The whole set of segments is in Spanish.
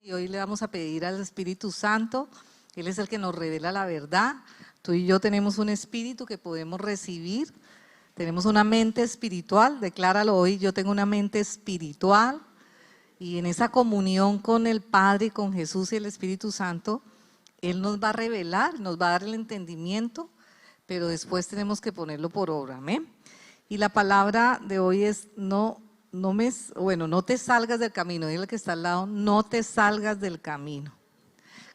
Y hoy le vamos a pedir al Espíritu Santo, Él es el que nos revela la verdad. Tú y yo tenemos un espíritu que podemos recibir, tenemos una mente espiritual, decláralo hoy, yo tengo una mente espiritual, y en esa comunión con el Padre, con Jesús y el Espíritu Santo, Él nos va a revelar, nos va a dar el entendimiento, pero después tenemos que ponerlo por obra, amén. Y la palabra de hoy es no te salgas del camino. Dile al que está al lado, no te salgas del camino.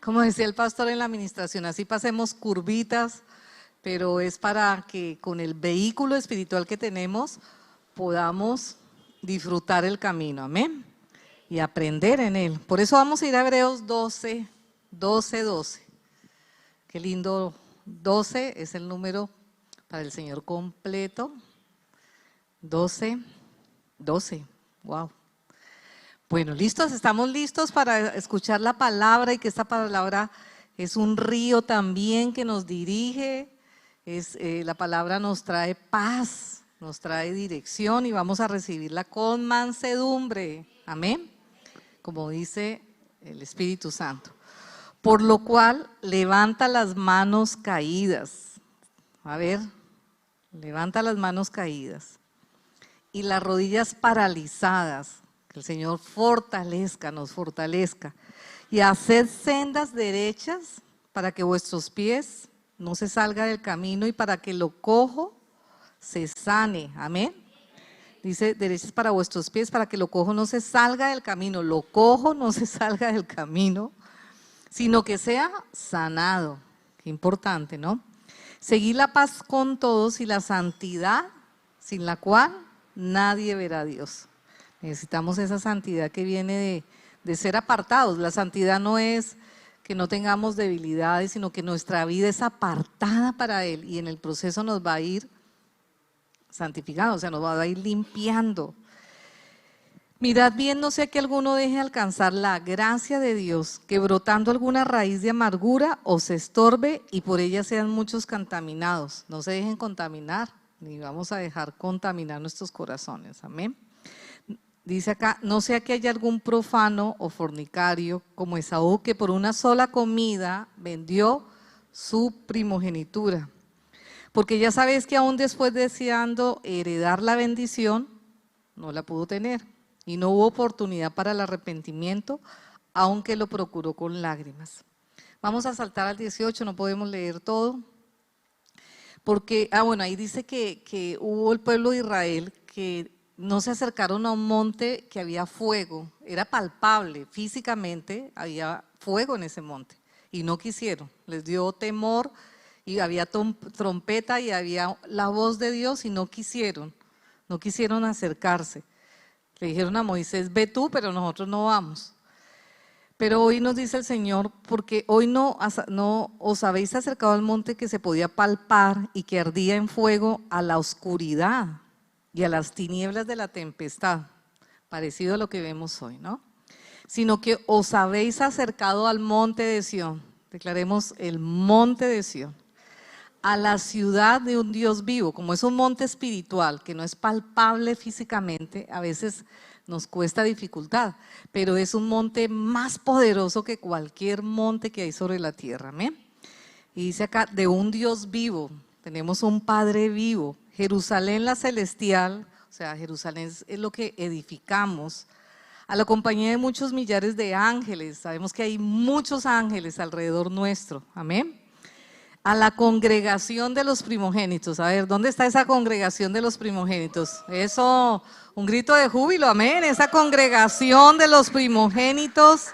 Como decía el pastor en la administración, así pasemos curvitas, pero es para que con el vehículo espiritual que tenemos podamos disfrutar el camino, amén, y aprender en él. Por eso vamos a ir a Hebreos 12. Qué lindo, 12 es el número para el Señor completo. 12, wow. Bueno, listos, estamos listos para escuchar la palabra, y que esta palabra es un río también que nos dirige. La palabra nos trae paz, nos trae dirección, y vamos a recibirla con mansedumbre, amén, como dice el Espíritu Santo. Por lo cual, levanta las manos caídas. A ver, levanta las manos caídas y las rodillas paralizadas, que el Señor nos fortalezca, y haced sendas derechas para que vuestros pies no se salgan del camino y para que lo cojo se sane, amén. Dice derechas para vuestros pies, para que lo cojo no se salga del camino, lo cojo no se salga del camino, sino que sea sanado. Qué importante, ¿no? Seguid la paz con todos y la santidad, sin la cual nadie verá a Dios. Necesitamos esa santidad que viene de ser apartados. La santidad no es que no tengamos debilidades, sino que nuestra vida es apartada para Él, y en el proceso nos va a ir santificando, o sea, nos va a ir limpiando. Mirad bien, no sea que alguno deje alcanzar la gracia de Dios, que brotando alguna raíz de amargura os estorbe y por ella sean muchos contaminados. No se dejen contaminar, ni vamos a dejar contaminar nuestros corazones, amén. Dice acá, no sea que haya algún profano o fornicario como Esaú, que por una sola comida vendió su primogenitura. Porque ya sabéis que aún después deseando heredar la bendición, no la pudo tener, y no hubo oportunidad para el arrepentimiento, aunque lo procuró con lágrimas. Vamos a saltar al 18, no podemos leer todo. Porque, ahí dice que hubo el pueblo de Israel que no se acercaron a un monte que había fuego, era palpable, físicamente había fuego en ese monte, y no quisieron, les dio temor, y había trompeta y había la voz de Dios, y no quisieron acercarse. Le dijeron a Moisés, ve tú, pero nosotros no vamos. Pero hoy nos dice el Señor, porque hoy no os habéis acercado al monte que se podía palpar y que ardía en fuego, a la oscuridad y a las tinieblas de la tempestad, parecido a lo que vemos hoy, ¿no? Sino que os habéis acercado al monte de Sión, declaremos el monte de Sión, a la ciudad de un Dios vivo. Como es un monte espiritual que no es palpable físicamente, a veces nos cuesta dificultad, pero es un monte más poderoso que cualquier monte que hay sobre la tierra, amén. Y dice acá, de un Dios vivo, tenemos un Padre vivo, Jerusalén la celestial, o sea, Jerusalén es lo que edificamos, a la compañía de muchos millares de ángeles, sabemos que hay muchos ángeles alrededor nuestro, amén. A la congregación de los primogénitos. A ver, ¿dónde está esa congregación de los primogénitos? Eso, un grito de júbilo, amén. Esa congregación de los primogénitos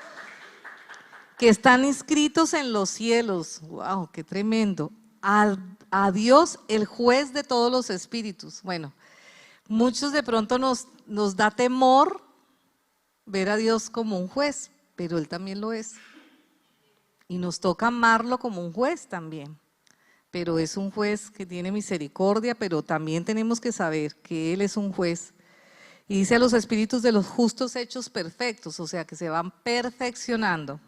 que están inscritos en los cielos. Wow, qué tremendo. A Dios, el juez de todos los espíritus. Bueno, muchos de pronto nos da temor ver a Dios como un juez, pero Él también lo es. Y nos toca amarlo como un juez también, pero es un juez que tiene misericordia, pero también tenemos que saber que Él es un juez. Y dice a los espíritus de los justos hechos perfectos, o sea que se van perfeccionando.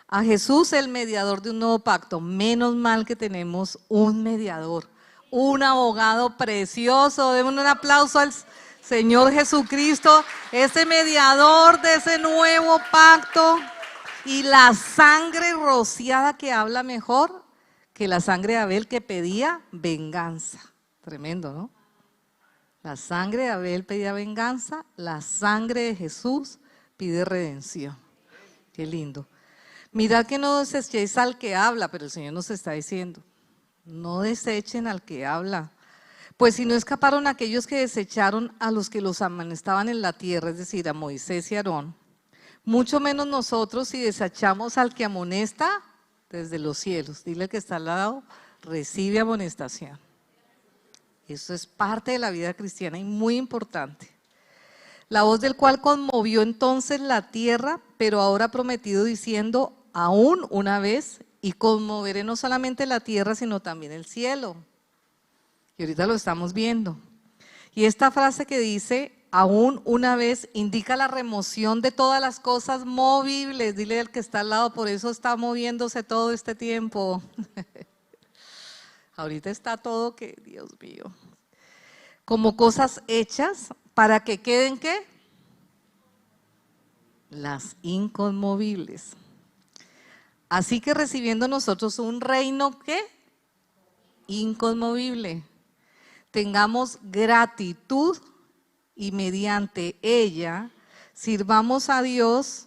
A Jesús, el mediador de un nuevo pacto. Menos mal que tenemos un mediador, un abogado precioso. Démosle un aplauso al Señor Jesucristo, ese mediador de ese nuevo pacto, y la sangre rociada que habla mejor que la sangre de Abel que pedía venganza. Tremendo, ¿no? La sangre de Abel pedía venganza, la sangre de Jesús pide redención. Qué lindo. Mirad que no desechéis al que habla, pero el Señor nos está diciendo, no desechen al que habla. Pues si no escaparon aquellos que desecharon a los que los amonestaban en la tierra, es decir, a Moisés y Aarón, mucho menos nosotros si desechamos al que amonesta desde los cielos. Dile al que está al lado, recibe amonestación. Eso es parte de la vida cristiana y muy importante. La voz del cual conmovió entonces la tierra, pero ahora ha prometido diciendo, aún una vez, y conmoveré no solamente la tierra, sino también el cielo. Y ahorita lo estamos viendo. Y esta frase que dice, aún una vez, indica la remoción de todas las cosas movibles. Dile al que está al lado, por eso está moviéndose todo este tiempo. Ahorita está todo que, Dios mío. Como cosas hechas para que queden, ¿qué? Las inconmovibles. Así que recibiendo nosotros un reino, ¿qué? Inconmovible. Tengamos gratitud y mediante ella sirvamos a Dios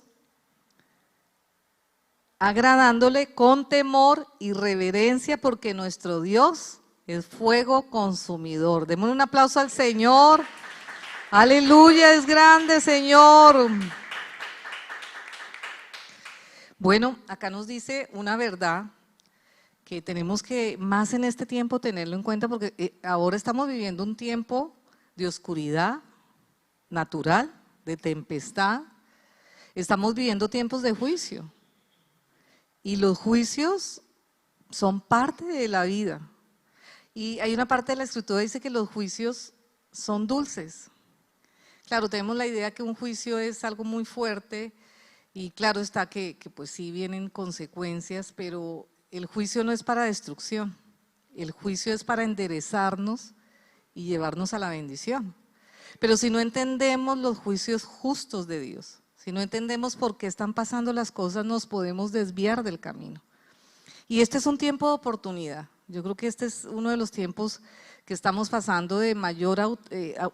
agradándole con temor y reverencia, porque nuestro Dios es fuego consumidor. Démosle un aplauso al Señor. Aleluya, es grande, Señor. Bueno, acá nos dice una verdad que tenemos que más en este tiempo tenerlo en cuenta, porque ahora estamos viviendo un tiempo de oscuridad natural, de tempestad. Estamos viviendo tiempos de juicio y los juicios son parte de la vida. Y hay una parte de la escritura que dice que los juicios son dulces. Claro, tenemos la idea que un juicio es algo muy fuerte y claro está que pues sí vienen consecuencias, pero el juicio no es para destrucción, el juicio es para enderezarnos y llevarnos a la bendición. Pero si no entendemos los juicios justos de Dios, si no entendemos por qué están pasando las cosas, nos podemos desviar del camino. Y este es un tiempo de oportunidad. Yo creo que este es uno de los tiempos que estamos pasando de mayor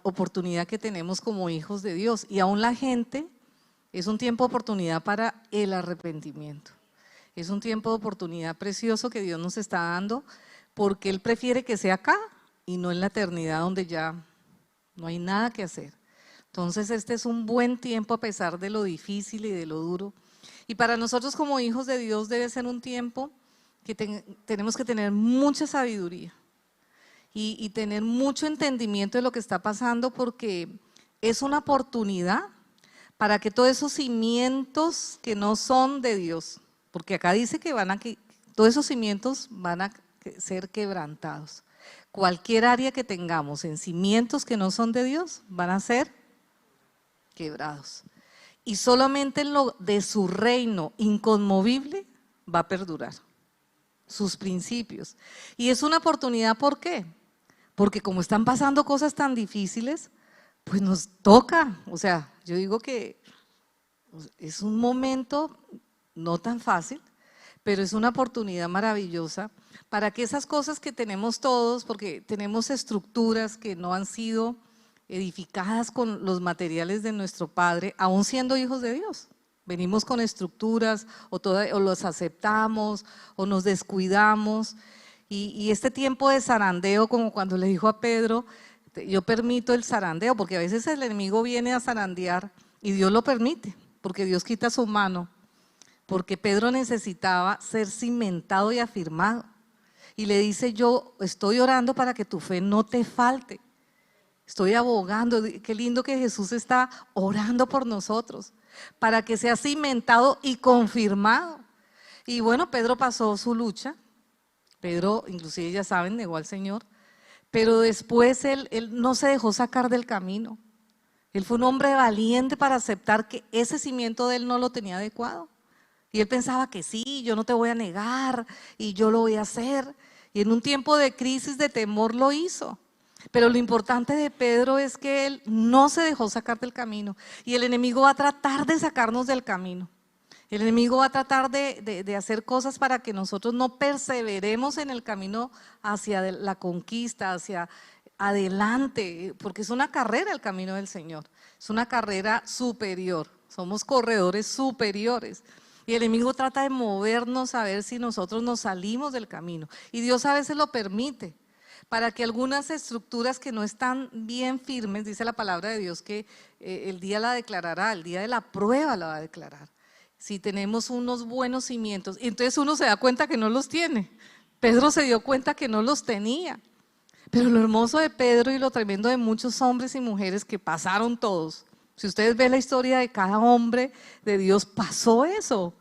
oportunidad que tenemos como hijos de Dios. Y aún la gente, es un tiempo de oportunidad para el arrepentimiento. Es un tiempo de oportunidad precioso que Dios nos está dando, porque Él prefiere que sea acá y no en la eternidad donde ya no hay nada que hacer. Entonces este es un buen tiempo a pesar de lo difícil y de lo duro. Y para nosotros como hijos de Dios debe ser un tiempo que tenemos que tener mucha sabiduría y tener mucho entendimiento de lo que está pasando, porque es una oportunidad para que todos esos cimientos que no son de Dios, porque acá dice que todos esos cimientos van a ser quebrantados. Cualquier área que tengamos en cimientos que no son de Dios van a ser quebrados. Y solamente lo de su reino inconmovible va a perdurar, sus principios. Y es una oportunidad, ¿por qué? Porque como están pasando cosas tan difíciles, pues nos toca, o sea, yo digo que es un momento no tan fácil, pero es una oportunidad maravillosa para que esas cosas que tenemos todos, porque tenemos estructuras que no han sido edificadas con los materiales de nuestro Padre, aún siendo hijos de Dios. Venimos con estructuras o los aceptamos o nos descuidamos. Y este tiempo de zarandeo, como cuando le dijo a Pedro, yo permito el zarandeo, porque a veces el enemigo viene a zarandear y Dios lo permite, porque Dios quita su mano, porque Pedro necesitaba ser cimentado y afirmado. Y le dice, yo estoy orando para que tu fe no te falte. Estoy abogando, qué lindo que Jesús está orando por nosotros, para que sea cimentado y confirmado. Y bueno, Pedro pasó su lucha, Pedro inclusive ya saben, negó al Señor, pero después él no se dejó sacar del camino. Él fue un hombre valiente para aceptar que ese cimiento de él no lo tenía adecuado. Y él pensaba que sí, yo no te voy a negar y yo lo voy a hacer. Y en un tiempo de crisis, de temor lo hizo. Pero lo importante de Pedro es que él no se dejó sacar del camino y el enemigo va a tratar de sacarnos del camino. El enemigo va a tratar de hacer cosas para que nosotros no perseveremos en el camino hacia la conquista, hacia adelante, porque es una carrera el camino del Señor, es una carrera superior, somos corredores superiores. Y el enemigo trata de movernos a ver si nosotros nos salimos del camino. Y Dios a veces lo permite para que algunas estructuras que no están bien firmes, dice la palabra de Dios que el día la declarará, el día de la prueba la va a declarar. Si tenemos unos buenos cimientos, y entonces uno se da cuenta que no los tiene. Pedro se dio cuenta que no los tenía. Pero lo hermoso de Pedro y lo tremendo de muchos hombres y mujeres que pasaron todos, si ustedes ven la historia de cada hombre de Dios, pasó eso.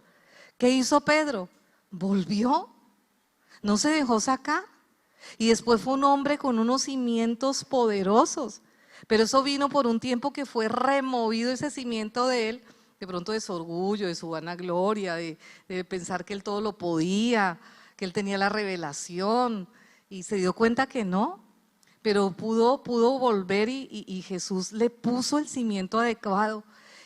¿Qué hizo Pedro? Volvió, no se dejó sacar. Y después fue un hombre con unos cimientos poderosos. Pero eso vino por un tiempo que fue removido ese cimiento de él, de pronto de su orgullo, de su vanagloria, de pensar que él todo lo podía, que él tenía la revelación, y se dio cuenta que no, pero pudo volver y Jesús le puso el cimiento adecuado.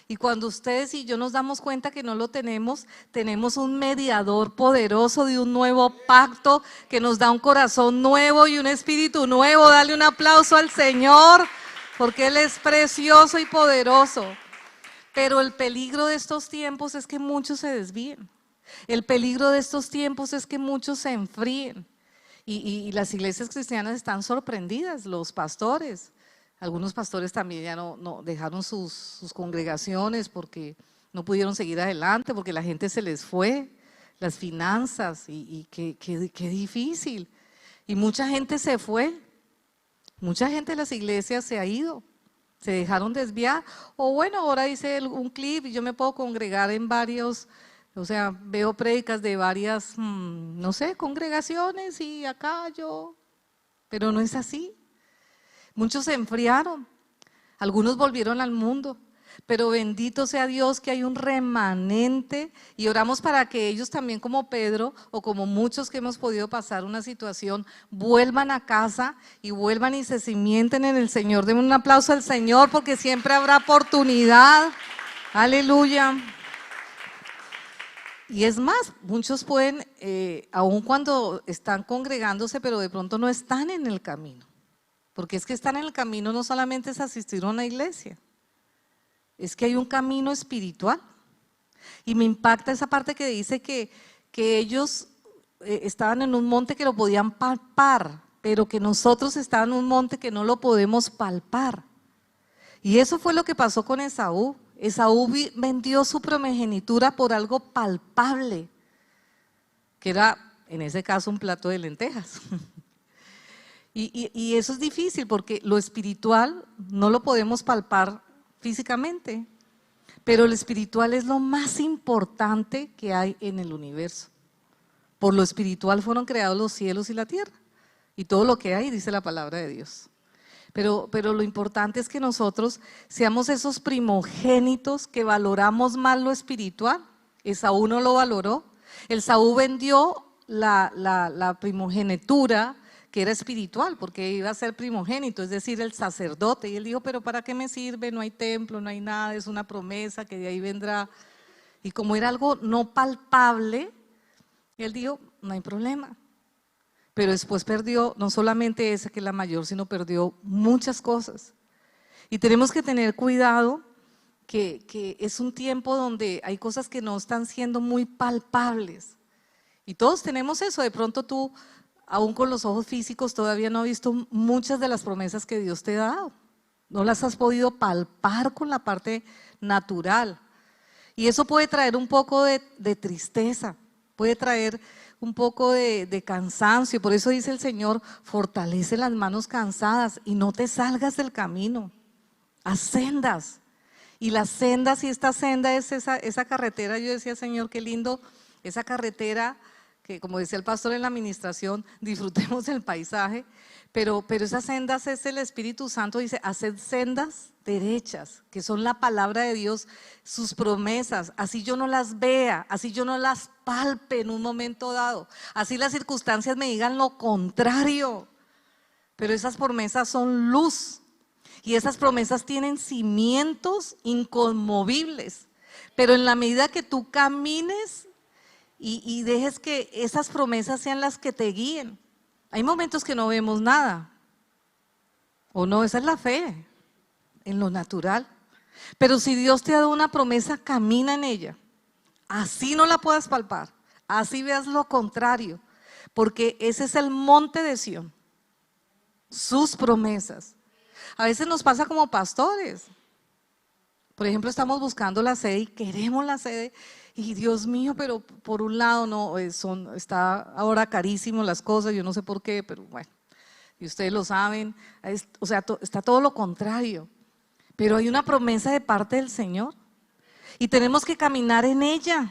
Y cuando ustedes y yo nos damos cuenta que no lo tenemos, tenemos un mediador poderoso de un nuevo pacto que nos da un corazón nuevo y un espíritu nuevo. Dale un aplauso al Señor, porque Él es precioso y poderoso. Pero el peligro de estos tiempos es que muchos se desvíen. El peligro de estos tiempos es que muchos se enfríen. Y las iglesias cristianas están sorprendidas, los pastores. Algunos pastores también ya no dejaron sus congregaciones porque no pudieron seguir adelante, porque la gente se les fue, las finanzas, y qué difícil. Y mucha gente se fue, mucha gente de las iglesias se ha ido. Se dejaron desviar, o bueno, ahora hice un clip y yo me puedo congregar en varios, o sea, veo prédicas de varias, no sé, congregaciones y acá yo, pero no es así. Muchos se enfriaron, algunos volvieron al mundo, pero bendito sea Dios que hay un remanente y oramos para que ellos también como Pedro o como muchos que hemos podido pasar una situación, vuelvan a casa y vuelvan y se cimienten en el Señor. Denme un aplauso al Señor porque siempre habrá oportunidad. Aleluya. Y es más, muchos pueden, aun cuando están congregándose, pero de pronto no están en el camino. Porque es que estar en el camino no solamente es asistir a una iglesia, es que hay un camino espiritual. Y me impacta esa parte que dice que ellos estaban en un monte que lo podían palpar, pero que nosotros estábamos en un monte que no lo podemos palpar. Y eso fue lo que pasó con Esaú. Esaú vendió su primogenitura por algo palpable, que era en ese caso un plato de lentejas. Y eso es difícil porque lo espiritual no lo podemos palpar físicamente, pero lo espiritual es lo más importante que hay en el universo. Por lo espiritual fueron creados los cielos y la tierra y todo lo que hay, dice la palabra de Dios. Pero lo importante es que nosotros seamos esos primogénitos que valoramos más lo espiritual. Esaú no lo valoró. Esaú vendió la primogenitura que era espiritual, porque iba a ser primogénito, es decir, el sacerdote. Y él dijo, pero ¿para qué me sirve? No hay templo, no hay nada, es una promesa que de ahí vendrá. Y como era algo no palpable, él dijo, no hay problema. Pero después perdió no solamente esa que es la mayor, sino perdió muchas cosas. Y tenemos que tener cuidado que es un tiempo donde hay cosas que no están siendo muy palpables. Y todos tenemos eso, de pronto tú, aún con los ojos físicos, todavía no has visto muchas de las promesas que Dios te ha dado. No las has podido palpar con la parte natural. Y eso puede traer un poco de tristeza, puede traer un poco de cansancio. Por eso dice el Señor, fortalece las manos cansadas y no te salgas del camino. Haz sendas. Y las sendas, y esta senda es esa carretera, yo decía, Señor, qué lindo, esa carretera que como decía el pastor en la administración, disfrutemos del paisaje, pero esas sendas es el Espíritu Santo, dice, haced sendas derechas, que son la palabra de Dios, sus promesas, así yo no las vea, así yo no las palpe en un momento dado, así las circunstancias me digan lo contrario, pero esas promesas son luz y esas promesas tienen cimientos inconmovibles. Pero en la medida que tú camines y dejes que esas promesas sean las que te guíen, hay momentos que no vemos nada, o no, esa es la fe, en lo natural. Pero si Dios te ha dado una promesa, camina en ella, así no la puedas palpar, así veas lo contrario, porque ese es el monte de Sión, sus promesas. A veces nos pasa como pastores. Por ejemplo, estamos buscando la sede y queremos la sede y Dios mío, pero por un lado no, está ahora carísimo las cosas, yo no sé por qué, pero bueno, y ustedes lo saben, o sea, está todo lo contrario, pero hay una promesa de parte del Señor y tenemos que caminar en ella.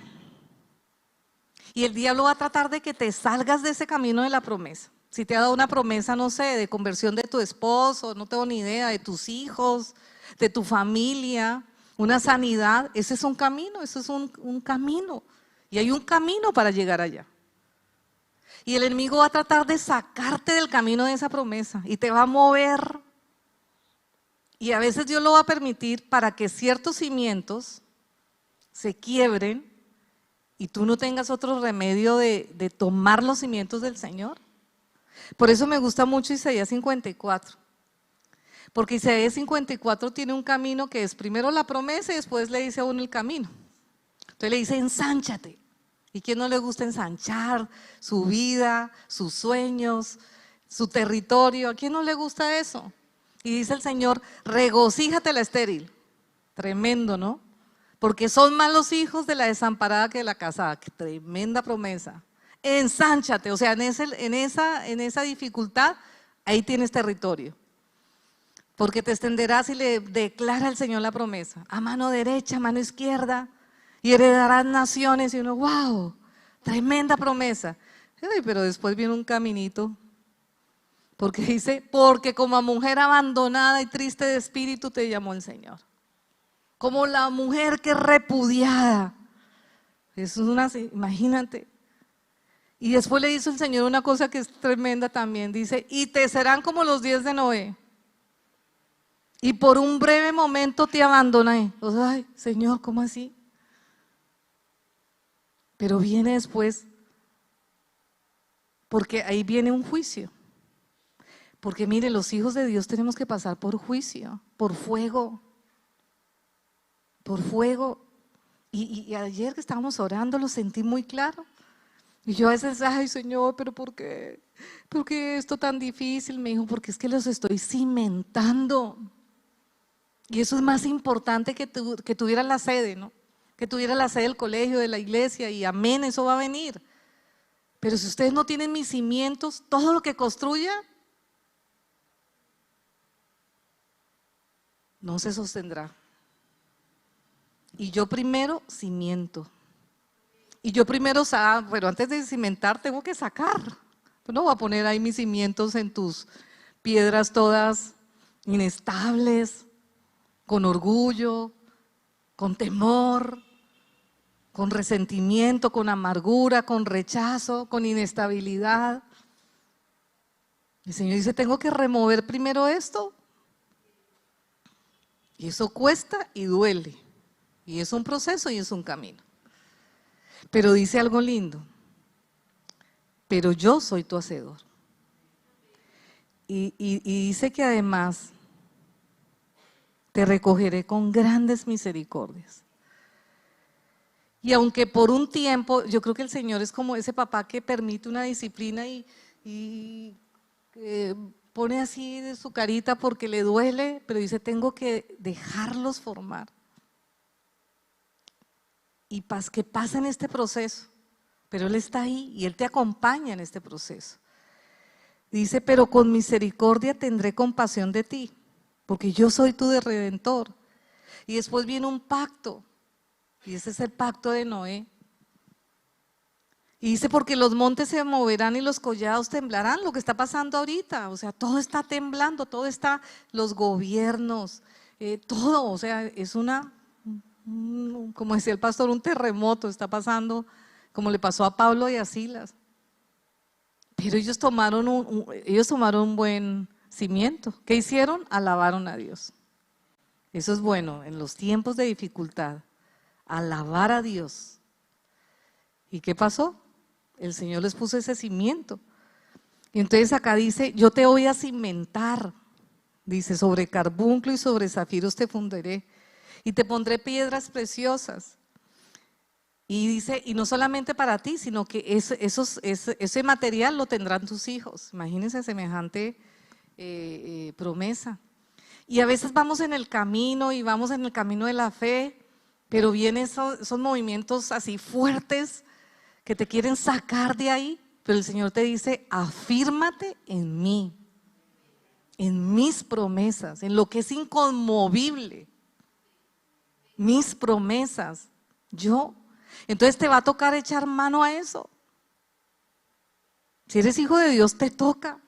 Y el diablo va a tratar de que te salgas de ese camino de la promesa. Si te ha dado una promesa, no sé, de conversión de tu esposo, no tengo ni idea, de tus hijos, de tu familia, una sanidad, ese es un camino, ese es un camino. Y hay un camino para llegar allá. Y el enemigo va a tratar de sacarte del camino de esa promesa y te va a mover. Y a veces Dios lo va a permitir para que ciertos cimientos se quiebren y tú no tengas otro remedio de tomar los cimientos del Señor. Por eso me gusta mucho Isaías 54. Porque Isaías 54 tiene un camino que es primero la promesa y después le dice a uno el camino. Entonces le dice, ensánchate. ¿Y quién no le gusta ensanchar su vida, sus sueños, su territorio? ¿A quién no le gusta eso? Y dice el Señor, regocíjate la estéril. Tremendo, ¿no? Porque son más los hijos de la desamparada que de la casada. Qué tremenda promesa. Ensánchate, o sea, en esa dificultad, ahí tienes territorio. Porque te extenderás y le declara el Señor la promesa. A mano derecha, a mano izquierda, y heredarás naciones. Y uno, wow, tremenda promesa. Ay, pero después viene un caminito. Porque dice, porque como a mujer abandonada y triste de espíritu te llamó el Señor. Como la mujer que es repudiada. Eso es una, imagínate. Y después le hizo el Señor una cosa que es tremenda también. Dice, y te serán como los días de Noé. Y por un breve momento te abandoné. O sea, ay, Señor, ¿cómo así? Pero viene después, porque ahí viene un juicio. Porque mire, los hijos de Dios tenemos que pasar por juicio, por fuego. Por fuego. Y ayer que estábamos orando lo sentí muy claro. Y yo a veces, ay Señor, pero ¿por qué? ¿Por qué esto tan difícil? Me dijo, porque es que los estoy cimentando. Y eso es más importante que tuvieras la sede, ¿no? Que tuvieras la sede del colegio, de la iglesia, y amén, eso va a venir. Pero si ustedes no tienen mis cimientos, todo lo que construya no se sostendrá. Y yo primero cimiento. Y yo primero, pero antes de cimentar tengo que sacar. No voy a poner ahí mis cimientos en tus piedras todas inestables, con orgullo, con temor, con resentimiento, con amargura, con rechazo, con inestabilidad. El Señor dice, tengo que remover primero esto. Y eso cuesta y duele. Y es un proceso y es un camino. Pero dice algo lindo, pero yo soy tu hacedor. Y dice que además te recogeré con grandes misericordias. Y aunque por un tiempo, yo creo que el Señor es como ese papá que permite una disciplina y pone así de su carita porque le duele, pero dice, tengo que dejarlos formar. Y que pasa en este proceso, pero Él está ahí y Él te acompaña en este proceso. Dice, pero con misericordia tendré compasión de ti, porque yo soy tu redentor. Y después viene un pacto, y ese es el pacto de Noé. Y dice, porque los montes se moverán y los collados temblarán, lo que está pasando ahorita, o sea, todo está temblando, todo está, los gobiernos, todo, o sea, es como decía el pastor, un terremoto está pasando, como le pasó a Pablo y a Silas. Pero ellos tomaron un cimiento. ¿Qué hicieron? Alabaron a Dios. Eso es bueno en los tiempos de dificultad, alabar a Dios. ¿Y qué pasó? El Señor les puso ese cimiento. Y entonces acá dice, yo te voy a cimentar. Dice, sobre carbunclo y sobre zafiros te fundaré. Y te pondré piedras preciosas. Y dice, y no solamente para ti, sino que ese material lo tendrán tus hijos. Imagínense semejante promesa. Y a veces vamos en el camino y vamos en el camino de la fe, pero vienen esos movimientos así fuertes que te quieren sacar de ahí. Pero el Señor te dice, afírmate en mí, en mis promesas, en lo que es inconmovible. Mis promesas, yo. Entonces te va a tocar echar mano a eso. Si eres hijo de Dios, te toca.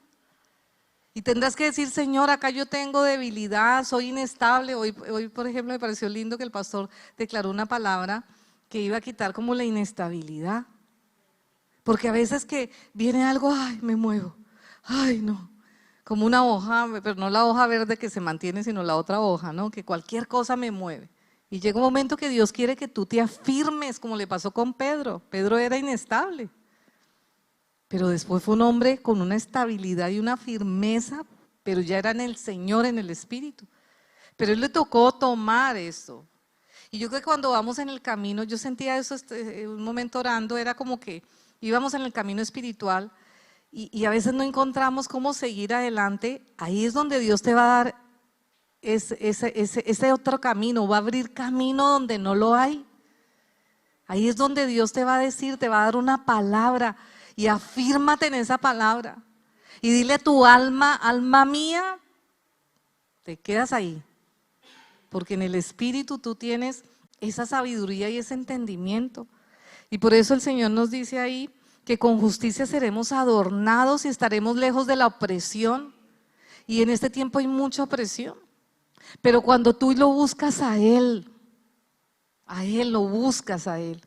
Y tendrás que decir, Señor, acá yo tengo debilidad, soy inestable. Hoy, por ejemplo, me pareció lindo que el pastor declaró una palabra que iba a quitar como la inestabilidad. Porque a veces que viene algo, ay, me muevo, ay, no. Como una hoja, pero no la hoja verde que se mantiene, sino la otra hoja, ¿no? Que cualquier cosa me mueve. Y llega un momento que Dios quiere que tú te afirmes, como le pasó con Pedro. Pedro era inestable, pero después fue un hombre con una estabilidad y una firmeza, pero ya era en el Señor, en el Espíritu. Pero él le tocó tomar esto. Y yo creo que cuando vamos en el camino, yo sentía eso un momento orando, era como que íbamos en el camino espiritual y a veces no encontramos cómo seguir adelante. Ahí es donde Dios te va a dar ese otro camino, va a abrir camino donde no lo hay. Ahí es donde Dios te va a decir, te va a dar una palabra y afírmate en esa palabra. Y dile a tu alma, alma mía, te quedas ahí. Porque en el Espíritu tú tienes esa sabiduría y ese entendimiento. Y por eso el Señor nos dice ahí que con justicia seremos adornados y estaremos lejos de la opresión. Y en este tiempo hay mucha opresión. Pero cuando tú lo buscas a Él lo buscas a Él.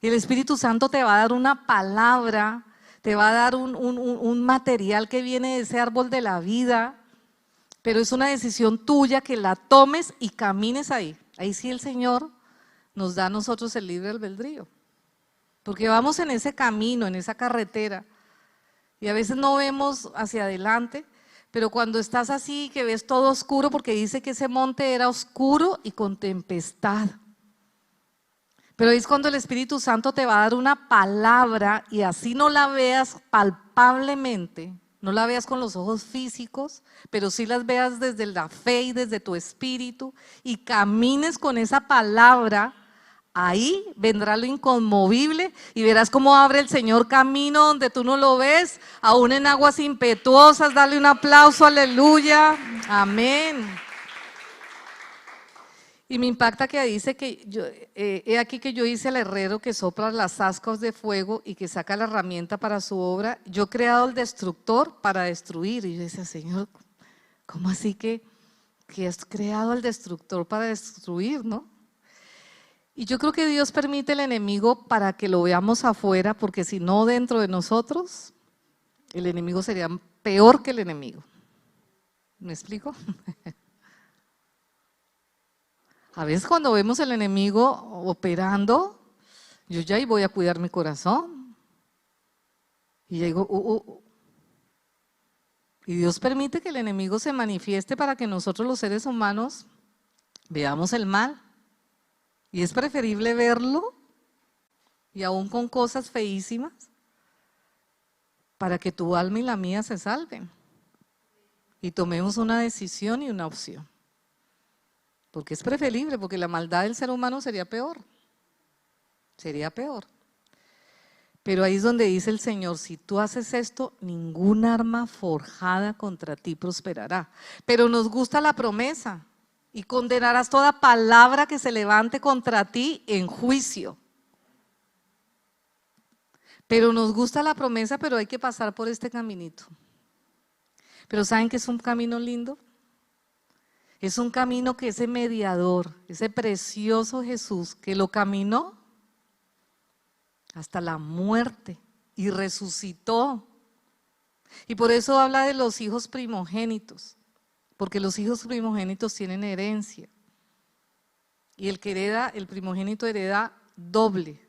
El Espíritu Santo te va a dar una palabra, te va a dar un material que viene de ese árbol de la vida, pero es una decisión tuya que la tomes y camines ahí. Ahí sí el Señor nos da a nosotros el libre albedrío. Porque vamos en ese camino, en esa carretera, y a veces no vemos hacia adelante, pero cuando estás así, que ves todo oscuro, porque dice que ese monte era oscuro y con tempestad. Pero es cuando el Espíritu Santo te va a dar una palabra y así no la veas palpablemente, no la veas con los ojos físicos, pero sí las veas desde la fe y desde tu espíritu y camines con esa palabra. Ahí vendrá lo inconmovible y verás cómo abre el Señor camino donde tú no lo ves, aún en aguas impetuosas. Dale un aplauso, aleluya, amén. Y me impacta que dice que he aquí que yo hice al herrero que sopla las ascuas de fuego y que saca la herramienta para su obra. Yo he creado el destructor para destruir. Y yo decía, Señor, ¿cómo así que has creado al destructor para destruir, no? Y yo creo que Dios permite el enemigo para que lo veamos afuera, porque si no dentro de nosotros, el enemigo sería peor que el enemigo. ¿Me explico? A veces cuando vemos el enemigo operando, yo ya ahí voy a cuidar mi corazón. Y ya digo, Y Dios permite que el enemigo se manifieste para que nosotros los seres humanos veamos el mal. Y es preferible verlo, y aún con cosas feísimas, para que tu alma y la mía se salven. Y tomemos una decisión y una opción. Porque es preferible, porque la maldad del ser humano sería peor. Sería peor. Pero ahí es donde dice el Señor, si tú haces esto, ningún arma forjada contra ti prosperará. Pero nos gusta la promesa. Y condenarás toda palabra que se levante contra ti en juicio. Pero nos gusta la promesa, pero hay que pasar por este caminito. Pero ¿saben que es un camino lindo? Es un camino que ese mediador, ese precioso Jesús que lo caminó hasta la muerte y resucitó. Y por eso habla de los hijos primogénitos, porque los hijos primogénitos tienen herencia. Y el que hereda, el primogénito hereda doble.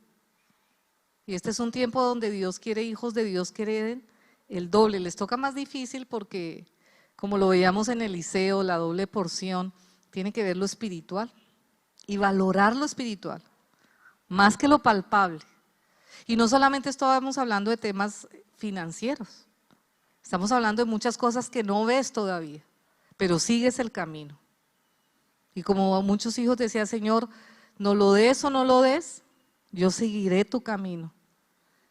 Y este es un tiempo donde Dios quiere hijos de Dios que hereden el doble. Les toca más difícil porque, como lo veíamos en Eliseo, la doble porción, tiene que ver lo espiritual y valorar lo espiritual, más que lo palpable. Y no solamente estamos hablando de temas financieros, estamos hablando de muchas cosas que no ves todavía, pero sigues el camino. Y como muchos hijos decía, Señor, no lo des o no lo des, yo seguiré tu camino.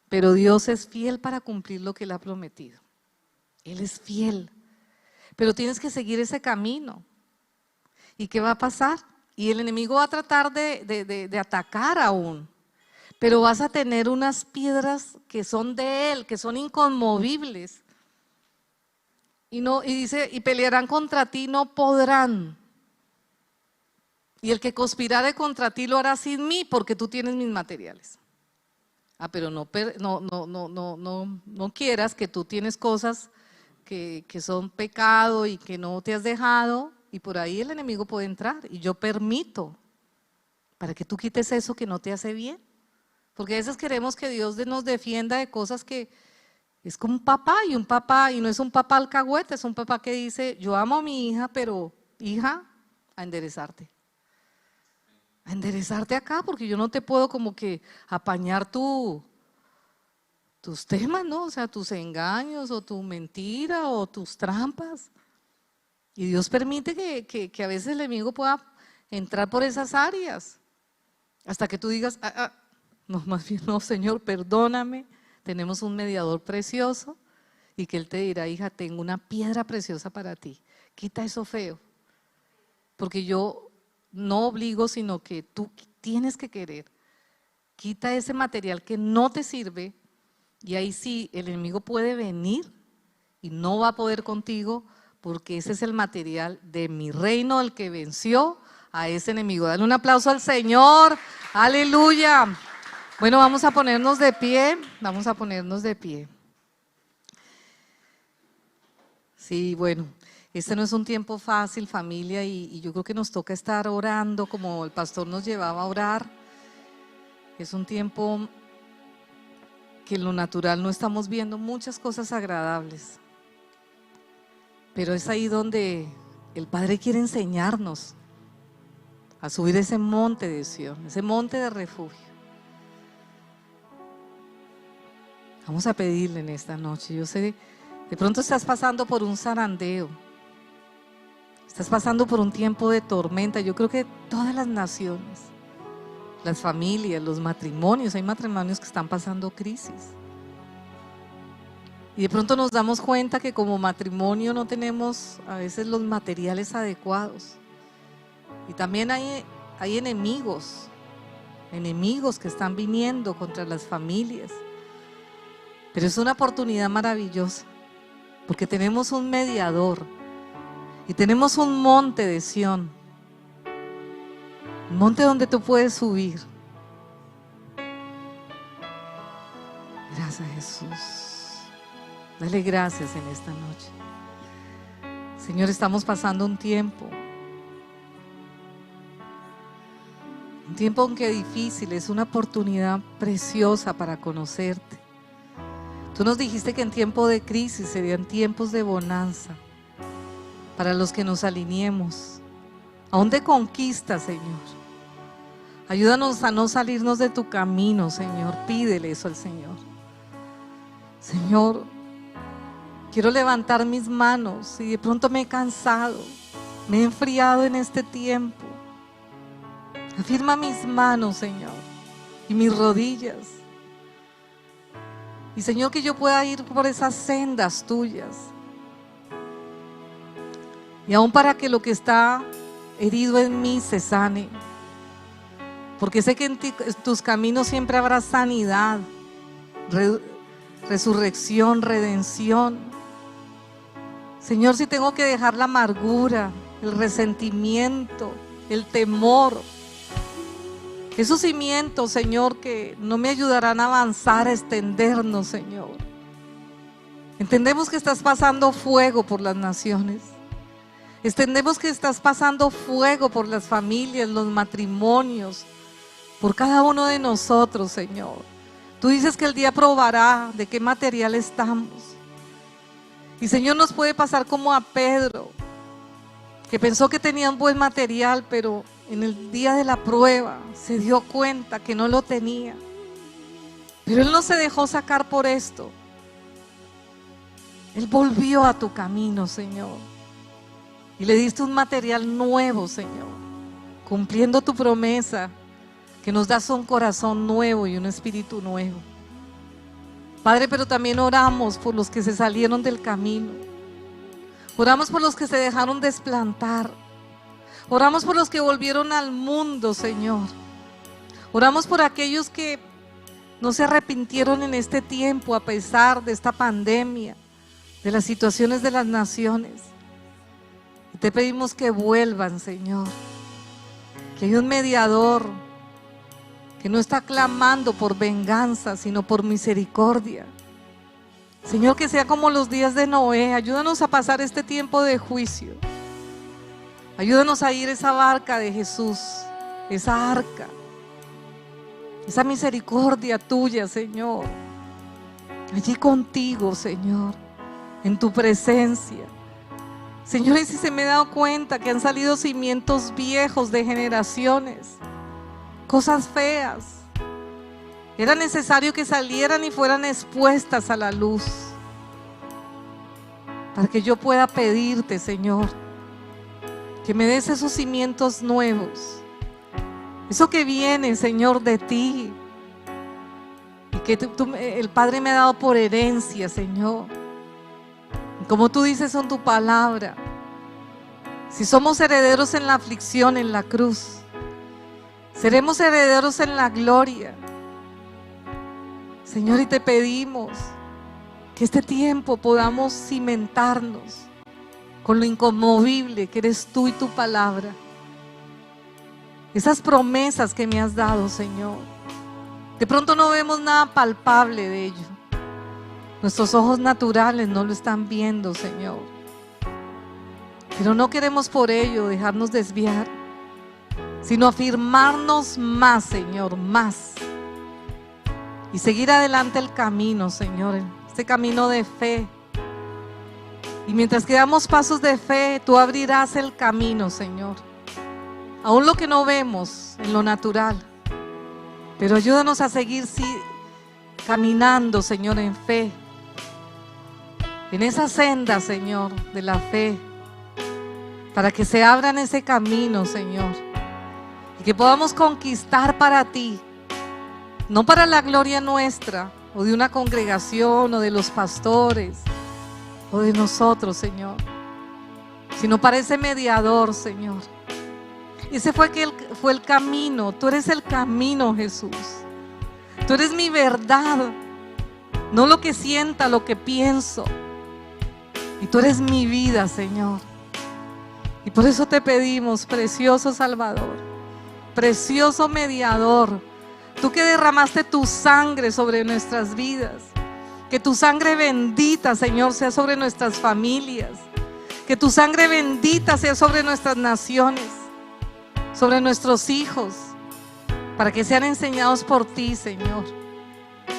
Pero Dios es fiel para cumplir lo que Él ha prometido. Él es fiel. Pero tienes que seguir ese camino. ¿Y qué va a pasar? Y el enemigo va a tratar de atacar aún. Pero vas a tener unas piedras que son de Él, que son inconmovibles. Y dice, y pelearán contra ti, no podrán. Y el que conspirare contra ti lo hará sin mí, porque tú tienes mis materiales. Pero no quieras que tú tienes cosas que son pecado y que no te has dejado, y por ahí el enemigo puede entrar. Y yo permito para que tú quites eso que no te hace bien. Porque a veces queremos que Dios nos defienda de cosas que es como un papá, y no es un papá alcahuete, es un papá que dice, yo amo a mi hija, pero hija, a enderezarte acá, porque yo no te puedo como que apañar tus temas, ¿no? O sea, tus engaños o tu mentira o tus trampas. Y Dios permite que a veces el enemigo pueda entrar por esas áreas, hasta que tú digas, no, más bien no, Señor, perdóname, tenemos un mediador precioso, y que Él te dirá, hija, tengo una piedra preciosa para ti, quita eso feo, porque yo no obligo, sino que tú tienes que querer. Quita ese material que no te sirve, y ahí sí el enemigo puede venir y no va a poder contigo, porque ese es el material de mi reino, el que venció a ese enemigo. Dale un aplauso al Señor, aleluya. Bueno, vamos a ponernos de pie. Sí, bueno. Este no es un tiempo fácil, familia, y yo creo que nos toca estar orando como el pastor nos llevaba a orar. Es un tiempo que en lo natural no estamos viendo muchas cosas agradables, pero es ahí donde el Padre quiere enseñarnos a subir ese monte de Sión, ese monte de refugio. Vamos a pedirle en esta noche. Yo sé, de pronto estás pasando por un zarandeo. Estás pasando por un tiempo de tormenta. Yo creo que todas las naciones, las familias, los matrimonios, hay matrimonios que están pasando crisis. Y de pronto nos damos cuenta que como matrimonio no tenemos a veces los materiales adecuados. Y también hay enemigos que están viniendo contra las familias. Pero es una oportunidad maravillosa, porque tenemos un mediador. Y tenemos un monte de Sión, un monte donde tú puedes subir. Gracias, Jesús. Dale gracias en esta noche. Señor, estamos pasando un tiempo aunque difícil, es una oportunidad preciosa para conocerte. Tú nos dijiste que en tiempo de crisis serían tiempos de bonanza. Para los que nos alineemos, aún de conquista, Señor. Ayúdanos a no salirnos de tu camino, Señor. Pídele eso al Señor. Señor, quiero levantar mis manos y de pronto me he cansado, me he enfriado en este tiempo. Afirma mis manos, Señor, y mis rodillas. Y Señor, que yo pueda ir por esas sendas tuyas. Y aún para que lo que está herido en mí se sane. Porque sé que en tus caminos siempre habrá sanidad, resurrección, redención. Señor, si tengo que dejar la amargura, el resentimiento, el temor, esos cimientos, Señor, que no me ayudarán a avanzar, a extendernos, Señor. Entendemos que estás pasando fuego por las naciones. Entendemos que estás pasando fuego por las familias, los matrimonios, por cada uno de nosotros, Señor. Tú dices que el día probará de qué material estamos. Y Señor, nos puede pasar como a Pedro, que pensó que tenía un buen material, pero en el día de la prueba se dio cuenta que no lo tenía. Pero él no se dejó sacar por esto. Él volvió a tu camino, Señor. Y le diste un material nuevo, Señor, cumpliendo tu promesa, que nos das un corazón nuevo y un espíritu nuevo. Padre, pero también oramos por los que se salieron del camino. Oramos por los que se dejaron desplantar. Oramos por los que volvieron al mundo, Señor. Oramos por aquellos que no se arrepintieron en este tiempo a pesar de esta pandemia, de las situaciones de las naciones. Y te pedimos que vuelvan, Señor. Que hay un mediador que no está clamando por venganza, sino por misericordia. Señor, que sea como los días de Noé. Ayúdanos a pasar este tiempo de juicio. Ayúdanos a ir a esa barca de Jesús, esa arca, esa misericordia tuya, Señor. Allí contigo, Señor, en tu presencia. Señor, y si se me he dado cuenta que han salido cimientos viejos de generaciones, cosas feas, era necesario que salieran y fueran expuestas a la luz, para que yo pueda pedirte, Señor, que me des esos cimientos nuevos, eso que viene, Señor, de ti, y que el Padre me ha dado por herencia, Señor. Como tú dices en tu palabra, si somos herederos en la aflicción, en la cruz, seremos herederos en la gloria. Señor, y te pedimos que este tiempo podamos cimentarnos con lo inconmovible que eres tú y tu palabra. Esas promesas que me has dado, Señor. De pronto no vemos nada palpable de ello. Nuestros ojos naturales no lo están viendo, Señor. Pero no queremos por ello dejarnos desviar, sino afirmarnos más, Señor, más. Y seguir adelante el camino, Señor, este camino de fe. Y mientras que damos pasos de fe, tú abrirás el camino, Señor. Aún lo que no vemos en lo natural. Pero ayúdanos a seguir caminando, Señor, en fe. En esa senda, Señor, de la fe. Para que se abran ese camino, Señor. Y que podamos conquistar para ti. No para la gloria nuestra, o de una congregación, o de los pastores, o de nosotros, Señor, sino para ese mediador, Señor. Ese fue el camino. Tú eres el camino, Jesús. Tú eres mi verdad, no lo que sienta, lo que pienso. Y tú eres mi vida, Señor. Y por eso te pedimos, precioso Salvador, precioso mediador, tú que derramaste tu sangre sobre nuestras vidas, que tu sangre bendita, Señor, sea sobre nuestras familias, que tu sangre bendita sea sobre nuestras naciones, sobre nuestros hijos, para que sean enseñados por ti, Señor.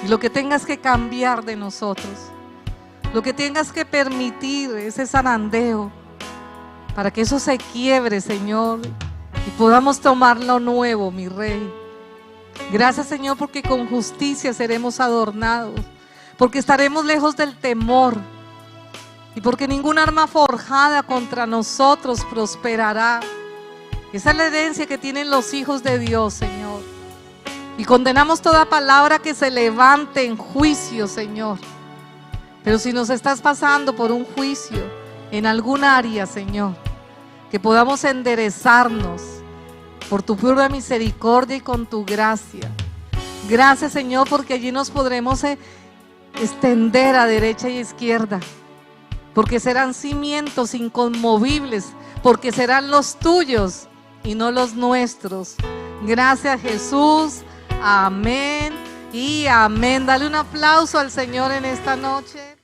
Y lo que tengas que cambiar de nosotros, lo que tengas que permitir, ese zarandeo, para que eso se quiebre, Señor, y podamos tomar lo nuevo, mi Rey. Gracias, Señor, porque con justicia seremos adornados, porque estaremos lejos del temor y porque ninguna arma forjada contra nosotros prosperará. Esa es la herencia que tienen los hijos de Dios, Señor. Y condenamos toda palabra que se levante en juicio, Señor. Pero si nos estás pasando por un juicio en algún área, Señor, que podamos enderezarnos por tu pura misericordia y con tu gracia. Gracias, Señor, porque allí nos podremos extender a derecha y izquierda, porque serán cimientos inconmovibles, porque serán los tuyos y no los nuestros. Gracias, Jesús. Amén y amén. Dale un aplauso al Señor en esta noche.